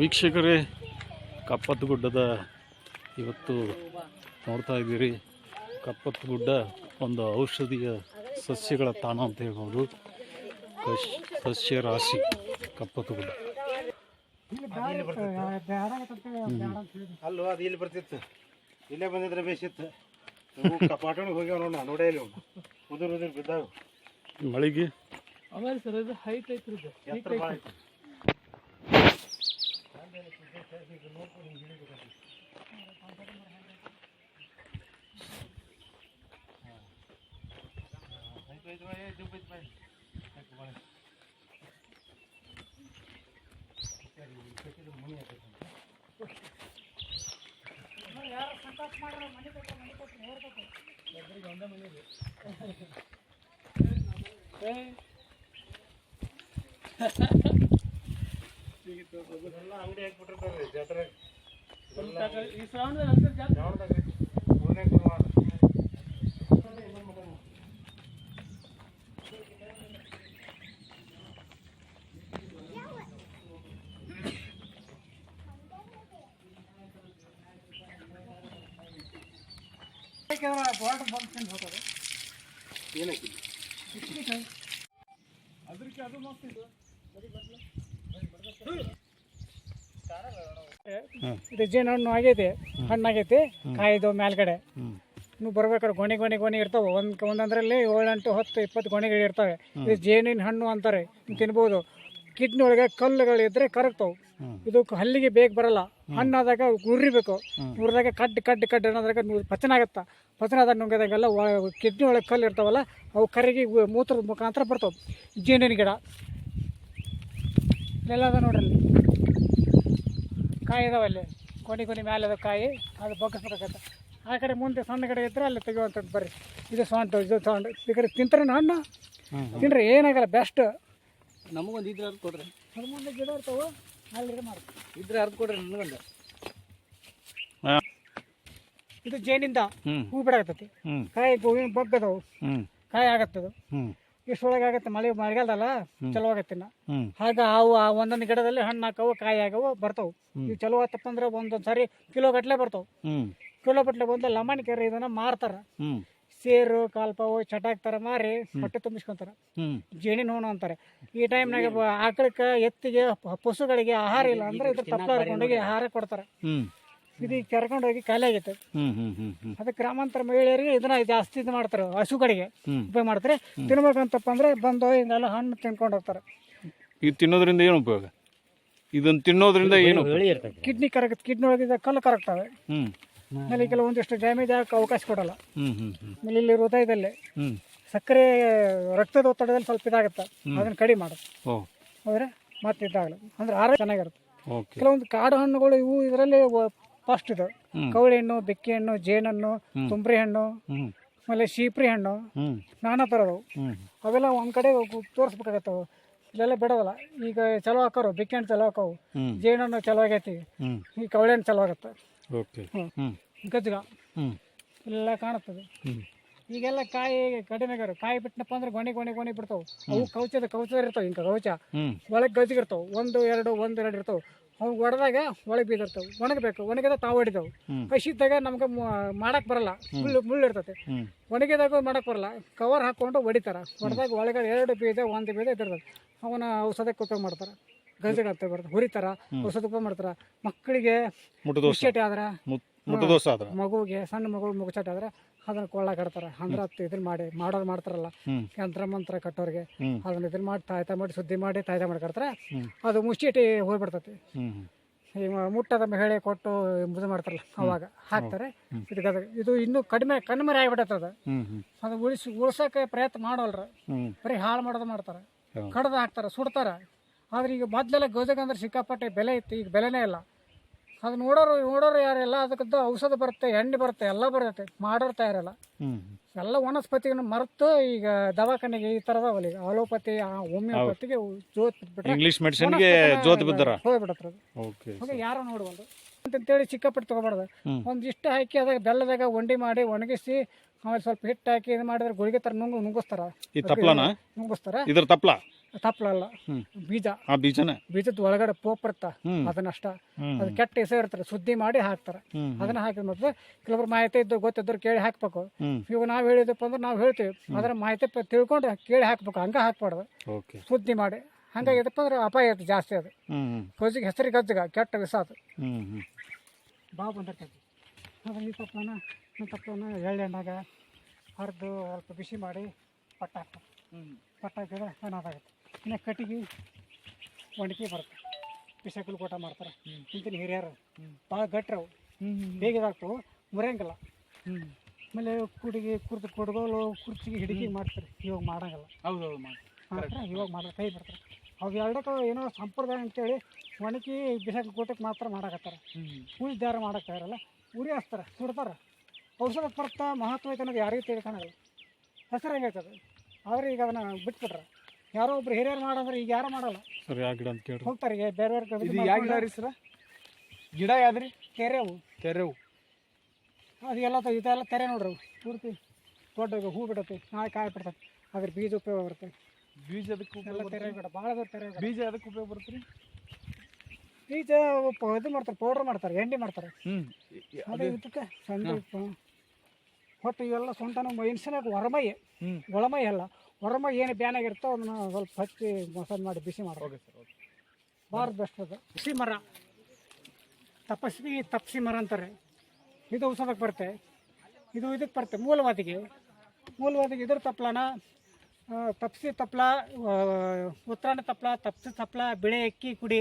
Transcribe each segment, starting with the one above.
ವೀಕ್ಷಕರೇ, ಕಪ್ಪತ್ತಗುಡ್ಡದ ಇವತ್ತು ನೋಡ್ತಾ ಇದ್ದೀರಿ. ಕಪ್ಪತ್ತಗುಡ್ಡ ಒಂದು ಔಷಧೀಯ ಸಸ್ಯಗಳ ತಾಣ ಅಂತ ಹೇಳ್ಬೋದು. ಸಸ್ಯ ರಾಶಿ ಕಪ್ಪತ್ತಗುಡ್ಡ. ಅಲ್ಲೋ ಅದು ಇಲ್ಲಿ ಬರ್ತಿತ್ತು, ಇಲ್ಲೇ ಬಂದಿದ್ರೆ ಬೇಸಿತ್ತು. ಕಪಾಟಣಿಗೆ ಹೋಗ್ಯಾವ ನೋಡ, ನೋಡೇ ಇಲ್ಲ ಉದುರು ಬಿದ್ದಾವ ಮಳೆಗೆ. ಆಮೇಲೆ ಸರ್ ಇದು ಹೈಟ್ ಐತ್ರಿ, ಎತ್ತರ ಭಾಳ ಐತಿ. ಅಂಗಡಿ ಹಾಕ್ಬಿಟ್ಟಿರ್ತಾರೆ ಜಾತ್ರೆ. ಈ ಶ್ರಾವಣದಾಗ ಇದು ಜೇನು ಹಣ್ಣು ಆಗೈತಿ, ಹಣ್ಣಾಗೈತಿ, ಕಾಯ್ದು ಮೇಲ್ಗಡೆ ನೀವು ಬರ್ಬೇಕಾದ್ರೆ ಗೊನೆ ಇರ್ತಾವೆ. ಒಂದೊಂದರಲ್ಲಿ 7, 8, 10, 20 ಗೊನೆಗಳು ಇರ್ತವೆ. ಇದು ಜೇನಿನ ಹಣ್ಣು ಅಂತಾರೆ, ತಿನ್ಬೋದು. ಕಿಡ್ನಿ ಒಳಗೆ ಕಲ್ಲುಗಳಿದ್ರೆ ಕರಗ್ತಾವೆ. ಇದು ಹಲ್ಲಿಗೆ ಬೇಗ ಬರಲ್ಲ. ಹಣ್ಣಾದಾಗ ಉರಿಬೇಕು, ಉರಿದಾಗ ಕಡ್ಡು ಅನ್ನೋದ್ರಾಗ ಪಚನ ಆಗತ್ತ. ಪಚನ ಆದಾಗ ನುಂಗಿದಾಗೆಲ್ಲ ಕಿಡ್ನಿ ಒಳಗೆ ಕಲ್ಲು ಇರ್ತಾವಲ್ಲ, ಅವು ಕರಗಿ ಮೂತ್ರದ ಮುಖಾಂತರ ಬರ್ತಾವೆ. ಜೇನಿನ ಗಿಡ ಇಲ್ಲೆಲ್ಲ ನೋಡ್ರಿ, ಕಾಯಿ ಇದಾವೆ ಅಲ್ಲಿ, ಕೊನೆ ಮೇಲೆ ಅದ ಕಾಯಿ, ಅದು ಬಗ್ಗಿಸ್ಬೇಕಾಗತ್ತೆ. ಆ ಕಡೆ ಮುಂದೆ ಸಣ್ಣ ಗಿಡ ಇದ್ರೆ ಅಲ್ಲಿ ತೆಗೆಯುವಂಥದ್ದು. ಬರ್ರಿ, ಇದು ಸೌಂಟು, ಇದು ಸೌಂಡು. ಈ ಕಡೆ ತಿಂತಾರೆ ಹಣ್ಣು, ತಿನ್ರಿ, ಏನಾಗಲ್ಲ, ಬೆಸ್ಟ್. ನಮಗೊಂದು ಇದ್ರೆ ಅರ್ಧ ಕೊಡ್ರಿ. ಅದ್ರ ಮುಂದೆ ಗಿಡ ಇರ್ತಾವೆ, ಅಲ್ಲಿ ಮಾಡ್ತೀವಿ. ಇದ್ರೆ ಅರ್ಧ ಕೊಡ್ರಿ ನನ್ಗೊಂದು. ಇದು ಜೇನಿಂದ ಹೂ ಬಿಡಾಕತ್ತೈತಿ, ಕಾಯಿ ಹೂವಿನ ಬಗ್ಗದವು, ಕಾಯಿ ಆಗತ್ತದು. ಇಷ್ಟೊಳಗೆ ಆಗತ್ತೆ, ಮಳೆಗಾಲದಲ್ಲ, ಚಲೋ ಆಗತ್ತೆ. ಹಾಗ ಅವು ಒಂದೊಂದು ಗಿಡದಲ್ಲಿ ಹಣ್ಣು ಹಾಕವು, ಕಾಯಿ ಆಗವು, ಬರ್ತಾವು. ಇವು ಚಲೋ ಆತಪ್ಪ ಅಂದ್ರೆ ಒಂದೊಂದು ಸಾರಿ ಕಿಲೋ ಗಟ್ಲೆ ಬರ್ತಾವೆ. ಕಿಲೋ ಗಟ್ಲೆ ಬಂದು ಲಮಣಿಕೆರೆ ಇದನ್ನ ಮಾರ್ತಾರ. ಸೇರು ಕಾಲ್ಪಾವು ಚಟಾಕ್ತಾರ, ಮಾರಿ ಹೊಟ್ಟೆ ತುಂಬಿಸ್ಕೊಂತಾರ. ಜೇನಿನ ಹೂನು ಅಂತಾರೆ. ಈ ಟೈಮ್ನಾಗ ಆಕಳಕ್ಕೆ, ಎತ್ತಿಗೆ, ಪಶುಗಳಿಗೆ ಆಹಾರ ಇಲ್ಲ ಅಂದ್ರೆ ಇದ್ರ ತಪ್ಪಲ ಹರ್ಕೊಂಡೋಗಿ ಆಹಾರ ಕೊಡ್ತಾರ. ಇದು ಕರ್ಕೊಂಡೋಗಿ ಖಾಲಿ ಆಗೈತೆ. ಅದಕ್ಕೆ ಗ್ರಾಮಾಂತರ ಮಹಿಳೆಯರಿಗೆ ಇದನ್ನ ಜಾಸ್ತಿ ಇದು ಮಾಡ್ತಾರೆ, ಹಸು ಕಡೆಗೆ ಉಪಯೋಗ ಮಾಡ್ತಾರೆ. ತಿನ್ಬೇಕಂತಪ್ಪ ಅಂದ್ರೆ ಬಂದು ಹಿಂಗೆಲ್ಲ ಹಣ್ಣು ತಿನ್ಕೊಂಡು ಹೋಗ್ತಾರೆ. ಇದು ತಿನ್ನೋದ್ರಿಂದ ಏನು ಉಪಯೋಗ? ಇದನ್ನ ತಿನ್ನೋದ್ರಿಂದ ಏನು? ಕಿಡ್ನಿ ಕರಗುತ್ತೆ, ಕಿಡ್ನಿ ಒಳಗಿದ ಕಲ್ಲು ಕರಗ್ತವೆ. ಆಮೇಲೆ ಕೆಲವೊಂದಿಷ್ಟು ಡ್ಯಾಮೇಜ್ ಆಗಕ್ಕೆ ಅವಕಾಶ ಕೊಡಲ್ಲ. ಆಮೇಲೆ ಇಲ್ಲಿ ಹೃದಯದಲ್ಲಿ ಸಕ್ಕರೆ, ರಕ್ತದ ಒತ್ತಡದಲ್ಲಿ ಸ್ವಲ್ಪ ಇದಾಗುತ್ತೆ, ಅದನ್ನ ಕಡಿಮೆ ಮಾಡುತ್ತೆ. ಹೋದ್ರೆ ಮತ್ತೆ ಇದಾಗಲ್ಲ, ಅಂದ್ರೆ ಆರೋಗ್ಯ ಚೆನ್ನಾಗಿರುತ್ತೆ. ಕೆಲವೊಂದು ಕಾಡು ಹಣ್ಣುಗಳು ಇವು ಇದರಲ್ಲಿ ಫಸ್ಟ್ ಇದು ಕವಳಿ ಹಣ್ಣು, ಬೆಕ್ಕಿ ಹಣ್ಣು, ಜೇನಣ್ಣು, ತುಂಬ್ರಿ ಹಣ್ಣು, ಆಮೇಲೆ ಶೀಪ್ರಿ ಹಣ್ಣು, ನಾನಾ ಥರದವು. ಅವೆಲ್ಲ ಒಂದ್ ಕಡೆ ತೋರಿಸ್ಬೇಕಾಗತ್ತವು, ಇಲ್ಲೆಲ್ಲ ಬಿಡೋದಲ್ಲ. ಈಗ ಚಲೋ ಹಾಕೋರು, ಬೆಕ್ಕಿ ಹಣ್ಣು ಚಲೋ ಹಾಕವು, ಜೇನಣ್ಣು ಚಲೋ ಆಗೈತಿ, ಈ ಕವಳಿ ಹಣ್ಣು ಚಲೋ ಆಗತ್ತೆ. ಗಜ್ಜಗ ಇಲ್ಲೆಲ್ಲ ಕಾಣುತ್ತದೆ. ಈಗೆಲ್ಲ ಕಾಯಿ ಕಡಿಮೆ ಆಗ್ಯಾರ. ಕಾಯಿ ಬಿಟ್ಟನಪ್ಪ ಅಂದ್ರೆ ಗೊನೆ ಬಿಡ್ತಾವೆ. ಅವು ಕೌಚದ ಇರ್ತಾವೆ, ಹಿಂಗೆ ಕೌಚ ಒಳಗೆ ಗಜ್ಜಿಗೆ ಇರ್ತಾವೆ. 1, 2 ಇರ್ತಾವೆ. ಅವು ಒಡೆದಾಗ ಒಳಗೆ ಬೀದಿರ್ತಾವೆ. ಒಣಗಿದ ತಾವು ಹೊಡಿತಾವೆ. ಹಸಿದಾಗ ನಮ್ಗೆ ಮಾಡಕ್ ಬರಲ್ಲ, ಮುಳ್ಳು ಇರ್ತೈತೆ. ಒಣಗಿದಾಗ ಮಾಡಕ್ ಬರಲ್ಲ, ಕವರ್ ಹಾಕೊಂಡು ಹೊಡಿತಾರ. ಹೊಡೆದಾಗ ಒಳಗೆ 2 ಬೀಜ 1 ಬೀಜ ಇದಿರ್ತದೆ. ಅವನ ಔಷಧಕ್ಕೆ ಉಪಯೋಗ ಮಾಡ್ತಾರೆ. ಗಜ್ಜಗ ಅಂತ ಬರ್ತದೆ, ಹುರಿತಾರ, ಔಷಧ ಉಪಯೋಗ ಮಾಡ್ತಾರ. ಮಕ್ಕಳಿಗೆ ಮುಚ್ಚಟಿ ಆದ್ರೆ, ಮಗುವಿಗೆ, ಸಣ್ಣ ಮಗು ಮುಚ್ಚಟಿ ಆದ್ರೆ ಅದನ್ನ ಕೊಳ್ಳಾಗ ಕಟ್ತಾರ. ಅಂದ್ರೆ ಇದನ್ನ ಮಾಡೋದು ಮಾಡ್ತಾರಲ್ಲ, ಯಂತ್ರ ಮಂತ್ರ ಕಟ್ಟೋರಿಗೆ, ಅದನ್ನ ಇದನ್ನ ಮಾಡಿ ತಾಯ್ತ ಮಾಡಿ ಸುದ್ದಿ ಮಾಡಿ ತಾಯ್ತ ಮಾಡಿ ಕಟ್ತಾರೆ. ಅದು ಮುಚ್ಚಿಟಿ ಹೋಗ್ಬಿಡ್ತೈತಿ. ಈ ಮುಟ್ಟದ ಮಹಿಳೆ ಕೊಟ್ಟು ಇದು ಮಾಡ್ತಾರಲ್ಲ, ಅವಾಗ ಹಾಕ್ತಾರೆ. ಇದು ಇನ್ನೂ ಕಣ್ಮರೆ ಆಗಿಬಿಡತ್ತದ. ಅದು ಉಳ್ಸಕ್ಕೆ ಪ್ರಯತ್ನ ಮಾಡೋಲ್ರ, ಬರೀ ಹಾಳು ಮಾಡೋದು ಮಾಡ್ತಾರ. ಕಡ್ದು ಹಾಕ್ತಾರ, ಸುಡ್ತಾರ. ಆದ್ರೆ ಈಗ ಮೊದ್ಲೆಲ್ಲ ಗಜಗ ಅಂದ್ರೆ ಸಿಕ್ಕಾಪಟ್ಟೆ ಬೆಲೆ ಇತ್ತು, ಈಗ ಬೆಲೆನೇ ಇಲ್ಲ. ಅದು ನೋಡೋರು ಯಾರೆಲ್ಲ, ಅದಕ್ಕಂತ ಔಷಧ ಬರುತ್ತೆ, ಎಣ್ಣೆ ಬರುತ್ತೆ, ಎಲ್ಲ ಬರುತ್ತೆ. ಮಾಡೋರು ತಯಾರಲ್ಲ. ಎಲ್ಲ ವನಸ್ಪತಿಯನ್ನು ಮರೆತು ಈಗ ದವಾಖಾನೆಗೆ ಈ ಥರದವಲ್ಲ, ಈಗ ಅಲೋಪತಿ, ಹೋಮಿಯೋಪತಿಗೆ ಜೋತ್ ಬಿಟ್ಬಿಟ್ರೆ, ಇಂಗ್ಲಿಷ್ ಮೆಡಿಸಿನ್ಗೆ ಜೋತ್ ಬಿದ್ದಾರ, ಹೋಗ್ಬಿಡತ್ರ. ಅದು ಯಾರು ನೋಡುವಲ್ದು ಅಂತೇಳಿ ಸಿಕ್ಕಾಪಟ್ಟೆ ತೊಗೊಬಾರ್ದು. ಒಂದಿಷ್ಟು ಹಾಕಿ ಅದಾಗ ಬೆಲ್ಲದಾಗ ಒಂಡಿ ಮಾಡಿ ಒಣಗಿಸಿ, ಆಮೇಲೆ ಸ್ವಲ್ಪ ಹಿಟ್ಟು ಹಾಕಿ ಇದು ಮಾಡಿದ್ರೆ ಗುಳಿಗೆ ಥರ ನುಂಗಿಸ್ತಾರ. ನುಂಗಿಸ್ತಾರ. ಇದ್ರ ತಪ್ಲ ತಪ್ಪಲಲ್ಲ, ಬೀಜ. ಆ ಬೀಜನ ಬೀಜದ ಒಳಗಡೆ ಪೋಪ್ ಇರ್ತ, ಅದನ್ನಷ್ಟ ಅದು ಕೆಟ್ಟ ಹೆಸರು ಇರ್ತಾರೆ, ಸುದ್ದಿ ಮಾಡಿ ಹಾಕ್ತಾರೆ. ಅದನ್ನ ಹಾಕಿದ ಮತ್ತೆ ಕೆಲವರು ಮಾಹಿತಿ ಇದ್ದು ಗೊತ್ತಿದ್ರು ಕೇಳಿ ಹಾಕ್ಬೇಕು. ಇವಾಗ ನಾವು ಹೇಳಿದಪ್ಪ ಅಂದ್ರೆ ನಾವು ಹೇಳ್ತೀವಿ, ಅದರ ಮಾಹಿತಿ ತಿಳ್ಕೊಂಡು ಕೇಳಿ ಹಾಕ್ಬೇಕು, ಹಂಗ ಹಾಕ್ಬಾರ್ದು ಸುದ್ದಿ ಮಾಡಿ. ಹಂಗಾಗಿದಪ್ಪ ಅಂದ್ರೆ ಅಪಾಯ ಇರ್ತದೆ ಜಾಸ್ತಿ. ಅದು ಗಜ್ಜಿಗೆ ಹೆಸರಿಗೆ ಗಜ್ಜಗ ಕೆಟ್ಟ ವಿಷ ಅದು. ಬಾವು ಬಂದಿರ್ತೈತಿ. ಅದ್ರ ಈ ತಪ್ಪಲನ ಎಳ್ಳೆಣ್ಣಾಗ ಹರಿದು ಸ್ವಲ್ಪ ಬಿಸಿ ಮಾಡಿ ಪಟ್ಟ ಹಾಕ್ತಾರೆ. ಪಟ್ಟ ಹಾಕಿದ್ರೆ ಅನಾದಾಗುತ್ತೆ. ಇನ್ನು ಕಟ್ಟಿಗೆ ಒಣಗಿ ಬರುತ್ತೆ, ಬಿಸಾಕಲು ಊಟ ಮಾಡ್ತಾರೆ. ಇಂತಿನ ಹಿರಿಯರು ಭಾಳ ಗಟ್ರವು, ಬೇಗ ಇದಾಗ್ತವೆ, ಮುರಿಯಂಗಿಲ್ಲ. ಆಮೇಲೆ ಕುಡ್ಗೋಲು ಕುರ್ಚಿಗೆ ಹಿಡಿಕೆ ಮಾಡ್ತಾರೆ. ಇವಾಗ ಮಾಡಂಗಿಲ್ಲ. ಮಾಡ್ತಾರೆ ಇವಾಗ ಮಾಡಿದ್ರೆ ಕೈ ಬರ್ತಾರೆ. ಅವು ಎರಡಕ್ಕೂ ಏನೋ ಸಂಪ್ರದಾಯ ಅಂತೇಳಿ ಒಣಗಿ ಬಿಸಾಕಲು ಊಟಕ್ಕೆ ಮಾತ್ರ ಮಾಡಾಕತ್ತಾರೆ. ಉಳಿದಾರ ಮಾಡೋಕ್ಕೆ ಇರಲ್ಲ. ಉರಿ ಹಚ್ತಾರೆ, ಸುಡ್ತಾರೆ. ಔಷಧ ಬರ್ತಾ ಮಹತ್ವ ಐತೆ ಅನ್ನೋದು ಯಾರಿಗೂ ತಿಳ್ಕೊಳಲ್ಲ. ಹೆಸರು ಹೆಂಗೈತದೆ. ಆದರೆ ಈಗ ಅದನ್ನು ಬಿಟ್ಬಿಟ್ರೆ ಯಾರೋ ಒಬ್ರು ಹಿರಿಯರು ಮಾಡಂದ್ರೆ ಈಗ ಯಾರು ಮಾಡಲ್ಲ. ಸರ್ ಯಾವ ಗಿಡ ಅಂತ ಕೇಳಿ ಹೋಗ್ತಾರೆ. ಈಗ ಬೇರೆ ಬೇರೆ ಯಾವ ಗಿಡ ರೀ ಸರ? ಗಿಡ ಯಾವ್ದ್ರಿ? ಕೆರೆವು ಅದೆಲ್ಲ ಇದೆಲ್ಲ ತೆರೆ ನೋಡ್ರಿ. ಪೂರ್ತಿ ದೊಡ್ಡ ಹೂ ಬಿಡುತ್ತೆ, ನಾಳೆ ಕಾಯಿ ಬಿಡ್ತದೆ. ಅದ್ರ ಬೀಜ ಉಪಯೋಗ ಬರುತ್ತೆ. ಬೀಜ ಅದಕ್ಕೆ ಎಲ್ಲ ತೆರೆ ಗಿಡ ಭಾಳ ತೆರೆ. ಬೀಜ ಅದಕ್ಕೆ ಉಪಯೋಗ ಬರುತ್ತೆ ರೀ? ಬೀಜ ಇದು ಮಾಡ್ತಾರೆ, ಪೌಡ್ರ್ ಮಾಡ್ತಾರೆ, ಎಣ್ಣೆ ಮಾಡ್ತಾರೆ. ಅದೇ ಇದಕ್ಕೆ ಸಂಜೆ ಹೊಟ್ಟು ಇವೆಲ್ಲ ಸೊಂಟನ ಮೆಣಸಿನಾಗ ಹೊರಮೈ, ಒಳಮೈ ಅಲ್ಲ, ಹೊರಮೈ ಏನು ಬ್ಯಾನಾಗಿರ್ತೋ ಅದನ್ನ ಸ್ವಲ್ಪ ಹಚ್ಚಿ ಮಸಾಲೆ ಮಾಡಿ ಬಿಸಿ ಮಾಡೋದು. ಭಾಳ ಬೆಸ್ಟ್ ಅದು. ತಪ್ಸಿ ಮರ, ತಪ್ಸಿ ಮರ ಅಂತಾರೆ. ಇದು ಔಷಧಕ್ಕೆ ಬರುತ್ತೆ. ಇದು ಇದಕ್ಕೆ ಬರುತ್ತೆ ಮೂಲವಾದಿಗೆ ಇದ್ರ ತಪ್ಪಲನ ತಪ್ಸಿ ತಪ್ಪಲ, ಉತ್ತರಾಯಣ ತಪ್ಪಲ, ತಪ್ಸಿ ತಪ್ಪಲ, ಬಿಳೆ ಅಕ್ಕಿ ಕುಡಿ,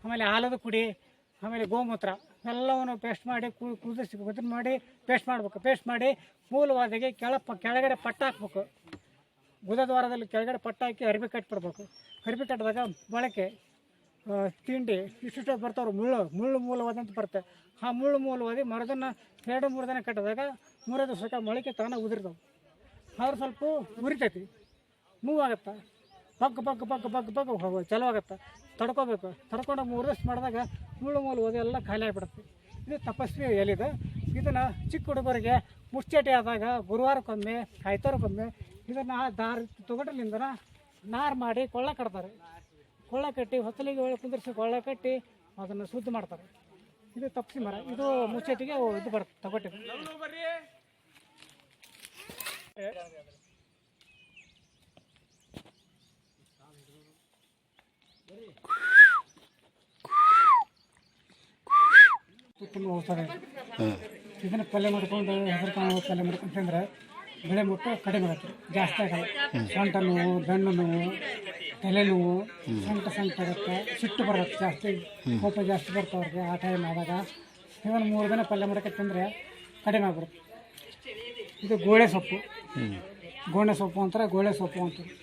ಆಮೇಲೆ ಹಾಲದ ಕುಡಿ, ಆಮೇಲೆ ಗೋಮೂತ್ರ ಎಲ್ಲವನ್ನು ಪೇಸ್ಟ್ ಮಾಡಿ ಕುದಿಸಿ ಇದನ್ನು ಮಾಡಿ ಪೇಸ್ಟ್ ಮಾಡಬೇಕು. ಪೇಸ್ಟ್ ಮಾಡಿ ಮೂಲವಾದಿಗೆ ಕೆಳಗಡೆ ಪಟ್ಟ ಹಾಕ್ಬೇಕು. ಗುದದ್ವಾರದಲ್ಲಿ ಕೆಳಗಡೆ ಪಟ್ಟ ಹಾಕಿ ಅರಿಬಿ ಕಟ್ಟಿಬಿಡ್ಬೇಕು. ಅರಿಬಿ ಕಟ್ಟಿದಾಗ ಬಳಕೆ ತಿಂಡಿ ಇಷ್ಟು ಬರ್ತಾವ್ರು. ಮುಳ್ಳು ಮೂಲವಾದ ಅಂತ ಬರುತ್ತೆ. ಆ ಮೂಲವಾದಿ ಮರದನ್ನು 2-3 ದಿನ ಕಟ್ಟಿದಾಗ 3 ದಿವಸಕ್ಕೆ ಮೊಳಕೆ ತಾನೇ ಉದುರ್ತಾವೆ. ಆದ್ರೆ ಸ್ವಲ್ಪ ಉರಿತೈತಿ, ಮೂವ್ ಆಗುತ್ತೆ. ಬಗ್ ಚಲೋ ಆಗುತ್ತೆ. ತಡ್ಕೋಬೇಕು. ತಡ್ಕೊಂಡು 3 ದಿವಸ ಮಾಡಿದಾಗ ಮುಳ್ಳು ಎಲ್ಲ ಖಾಲಿ ಆಗಿಬಿಡುತ್ತೆ. ಇದು ತಪಸ್ವಿ ಎಲಿದೆ. ಇದನ್ನು ಚಿಕ್ಕ ಹುಡುಗರಿಗೆ ಮುಚ್ಚೇಟಿ ಆದಾಗ ಗುರುವಾರಕ್ಕೊಮ್ಮೆ, ಆಯ್ತಾರಕ್ಕೊಮ್ಮೆ ಇದನ್ನು ದಾರಿ ತೊಗಟಲಿಂದ ನಾರು ಮಾಡಿ ಕೊಳ್ಳ ಕಟ್ತಾರೆ. ಕೊಳ್ಳ ಕಟ್ಟಿ ಹೊತ್ತಲಿಗೆ ಒಳಗೆ ಕುಂದಿರಿಸಿ ಕೊಳ್ಳ ಕಟ್ಟಿ ಅದನ್ನು ಶುದ್ಧ ಮಾಡ್ತಾರೆ. ಇದು ತಪ್ಸಿ ಮರ. ಇದು ಮುಚ್ಚೇಟಿಗೆ ಇದು ಬರುತ್ತೆ ತೊಗಟಿಗೆ. ಔಷಧ ಇದನ್ನು ಪಲ್ಯ ಮಾಡ್ಕೊಂಡು ಹೆಸರು ಕಾಳು ಪಲ್ಯ ಮಾಡ್ಕೊಂಡು ತಿಂದರೆ ಬೆಳೆ ಮುಟ್ಟು ಕಡಿಮೆ ಆಗುತ್ತೆ, ಜಾಸ್ತಿ ಆಗಲ್ಲ. ಸೊಂಟ ನೋವು, ಬೆನ್ನು ನೋವು, ತಲೆ ನೋವು, ಸಂಕಟ ಆಗುತ್ತೆ, ಸಿಟ್ಟು ಬರುತ್ತೆ ಜಾಸ್ತಿ, ಕೋಪ ಜಾಸ್ತಿ ಬರ್ತಾವ್ರಿಗೆ ಆ ಟೈಮ್ ಆದಾಗ. ಇದನ್ನು 3 ದಿನ ಪಲ್ಯ ಮಾಡ್ಕೊಂಡು ತಿಂದರೆ ಕಡಿಮೆ ಆಗ್ಬಿಡುತ್ತೆ. ಇದು ಗೋಳೆ ಸೊಪ್ಪು ಅಂತಾರೆ, ಗೋಳೆ ಸೊಪ್ಪು ಅಂತಾರೆ.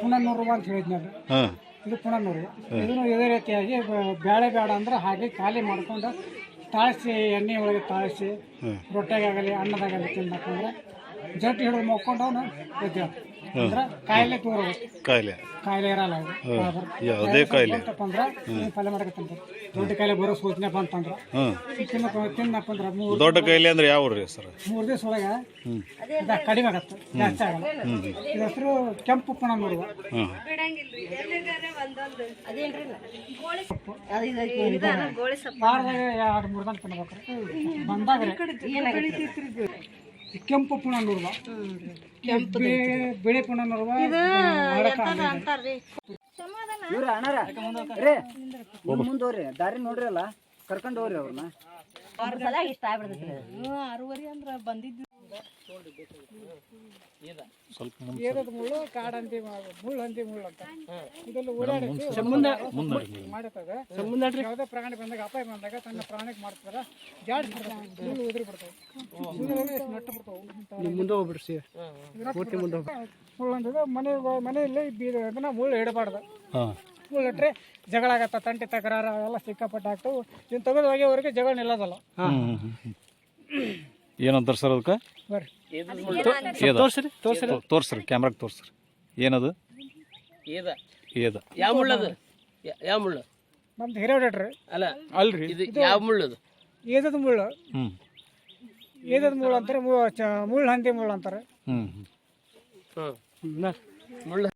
ಪುನರ್ನೂರು ಅಂತ ಹೇಳಿದ್ನಾಗ ಇದು ಪುನರ್ನೂರು. ಇದನ್ನು ಇದೇ ರೀತಿಯಾಗಿ ಬೇಳೆ ಬೇಡ ಅಂದ್ರೆ ಹಾಗೆ ಖಾಲಿ ಮಾಡ್ಕೊಂಡು ತಾಳಿಸಿ, ಎಣ್ಣೆ ಒಳಗೆ ತಾಳಿಸಿ ರೊಟ್ಟೆಗಾಗಲಿ ಅನ್ನದಾಗಲಿ ತಿನ್ನಬೇಕಂದ್ರೆ ಜಟ್ಟಿ ಹಿಡಿದು ಮಕ್ಕೊಂಡು ಅವನು ಎದ್ದು ಅಂದ್ರೆ ಕಾಯಿಲೆ ದೂರ ಕಾಯಿಲೆ ಇರಲ್ಲ. ಯಾವುದೇ ಕಾಯಿಲೆ ಅಂದ್ರೆ ಪಲ್ಯ ಮಾಡಕತ್ತಂತ ದೊಡ್ಡ ಕಾಯಿಲೆ ಬರೋ ಸೂಚನೆ ಬಂತಂದ್ರೆ ತಿನ್ನಪ್ಪ ಅಂದ್ರೆ ದೊಡ್ಡ ಕಾಯಿಲೆ ಅಂದ್ರೆ ಯಾವ ಸರ್ 3 ದಿವಸ ಒಳಗೆ ಕಡಿಮೆ ಆಗತ್ತೆ, ಜಾಸ್ತಿ ಆಗಲ್ಲ. ಇದ್ರ ಹೆಸರು ಕೆಂಪು ಪುನರ್ನೂರು. ವಾರದಾಗ 2-3 ದಿನ ತಿನ್ಬೇಕು. ಬಂದಾಗ ಕೆಂಪು ಪುನರ್ನೂರು, ಬಿಳಿ ಪುನರ್ನೂರು. ಮುಂದೋರಿ ದಾರಿ ನೋಡ್ರಿ ಅಲ್ಲ, ಕರ್ಕೊಂಡು ಹೋಗ್ರಿ ಅವ್ರನ್ನ. ಇಷ್ಟ ಆಗ್ಬಿಡ್ತೈತಿ. 6:30 ಅಂದ್ರೆ ಬಂದಿದ್ದು ಸ್ವಲ್ಪ ಮುಳ್ಳು ಕಾಡಂತಿ ಮುಳ್ಳು ಅಂತ ಇದೆಲ್ಲ ಓಡಾಡಿಸಿ ಮಾಡತ್ತದ. ಯಾವುದೇ ಪ್ರಾಣಿ ಬಂದಾಗ ಅಪಾಯ ಬಂದಾಗ ತನ್ನ ಪ್ರಾಣಿಗೆ ಮಾಡ್ತಾರ, ಜಾಡಿಸ್ಬಿಡ್ತಾವೆ, ಮುಳ್ಳು ಉದುರಿ ಬಿಡ್ತಾವೆ, ನಟ್ಟು ಬಿಡ್ತಾವೆ. ಮುಂದೆ ಹೋಗ್ಬಿಡ್ಸಿ ಮುಳ್ಳು ಅಂತದ. ಮನೆಯಲ್ಲಿ ಅದನ್ನ ಮುಳ್ಳು ಇಡಬಾರ್ದು. ಮುಳ್ಳು ಇಟ್ಟರೆ ಜಗಳ ಆಗತ್ತ, ತಂಟಿ ತಕರಾರ ಎಲ್ಲ ಸಿಕ್ಕಾಪಟ್ಟೆ ಆಗ್ತಾವೆ. ಇದನ್ನ ತೆಗೆದು ಹೋಗ್ಯವರೆಗೆ ಜಗಳ ನಿಲ್ಲೋದಲ್ಲ. ಏನಂತಾರೆ ಸರ್ ಅದಕ್ಕೆ? ತೋರ್ಸ್ರಿ ಕ್ಯಾಮ್ರಾಗ ತೋರ್ಸ್ರಿ. ಏನದು? ಯಾವ ಮುಳ್ಳದು? ಯಾವ ಮುಳ್ಳು? ನಮ್ದು ಹಿರೇಡೇಟ್ರಿ ಅಲ್ಲ ಅಲ್ರಿ ಇದು ಯಾವ ಮುಳ್ಳದು? ಏದದ ಮುಳ್ಳು, ಹ್ಞೂ ಏದದ ಮುಳ್ಳು ಅಂತಾರೆ, ಮುಳ್ಳು ಹಂದಿ ಮುಳ್ಳು ಅಂತಾರೆ. ಹ್ಞೂ ಮುಳ್ಳು